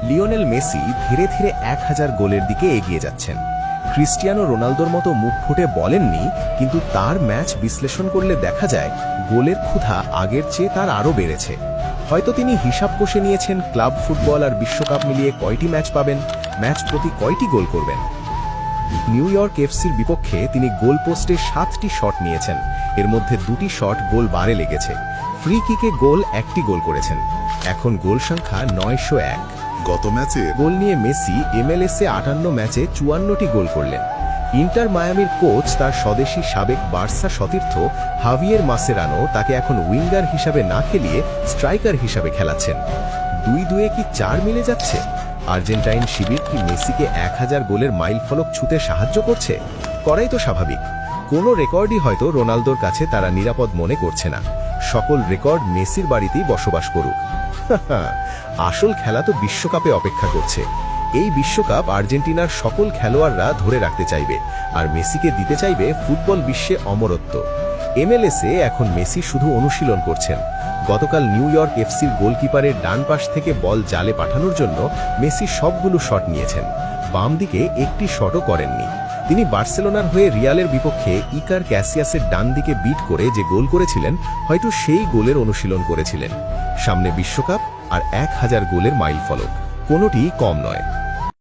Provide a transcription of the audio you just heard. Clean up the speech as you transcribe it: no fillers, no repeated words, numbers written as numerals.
Lionel Messi ধীরে ধীরে 1000 গোলের দিকে এগিয়ে যাচ্ছেন। ক্রিস্টিয়ানো রোনালদোর মতো মুখ ফুটে বলেননি, কিন্তু তার ম্যাচ বিশ্লেষণ করলে দেখা যায় গোলের ক্ষুধা আগের চেয়ে তার আরও বেড়েছে। হয়তো তিনি হিসাব কষে নিয়েছেন ক্লাব ফুটবল আর বিশ্বকাপ মিলিয়ে কয়টি ম্যাচ পাবেন, ম্যাচ প্রতি কয়টি গোল করবেন। নিউ ইয়র্ক এফসির বিপক্ষে তিনি গোল পোস্টে 7টি শট নিয়েছেন, এর মধ্যে 2টি শট গোল বারে লেগেছে। ফ্রি কিকে গোল 1টি গোল করেছেন। এখন গোল সংখ্যা 901। গত ম্যাচে গোল নিয়ে মেসি এমএলএসে 58 ম্যাচে 54টি গোল করলেন। ইন্টার মায়ামির কোচ তার স্বদেশী সাবেক বার্সা সতীর্থ হাভিয়ের মাসেরানো তাকে এখন উইঙ্গার হিসাবে না খেলিয়ে স্ট্রাইকার হিসাবে খেলাচ্ছেন। 2-2 কি 4 মিলে যাচ্ছে? আর্জেন্টাইন শিবির কি মেসিকে 1000 গোলের মাইল ফলক ছুঁতে সাহায্য করছে? করাই তো স্বাভাবিক। কোনো রেকর্ডই হয়তো রোনালদোর কাছে তারা নিরাপদ মনে করছে না। সকল রেকর্ড মেসির বাড়িতেই বসবাস করুক। আসল খেলা তো বিশ্বকাপে অপেক্ষা করছে। এই বিশ্বকাপ আর্জেন্টিনার সকল খেলোয়াড়রা ধরে রাখতে চাইবে, আর মেসিকে দিতে চাইবে ফুটবল বিশ্বে অমরত্ব। এমএলএসে এখন মেসি শুধু অনুশীলন করছেন। গতকাল নিউ ইয়র্ক এফসির গোলকিপারের ডান পাশ থেকে বল জালে পাঠানোর জন্য মেসি সবগুলো শট নিয়েছেন। বাম দিকে একটি শটও করেননি। তিনি বার্সেলোনার হয়ে রিয়ালের বিপক্ষে ইকার ক্যাসিয়াসের ডান দিকে বিট করে যে গোল করেছিলেন, হয়তো সেই গোলের অনুশীলন করেছিলেন। সামনে বিশ্বকাপ আর 1000 গোলের মাইল ফলক, কোনোটি কম নয়।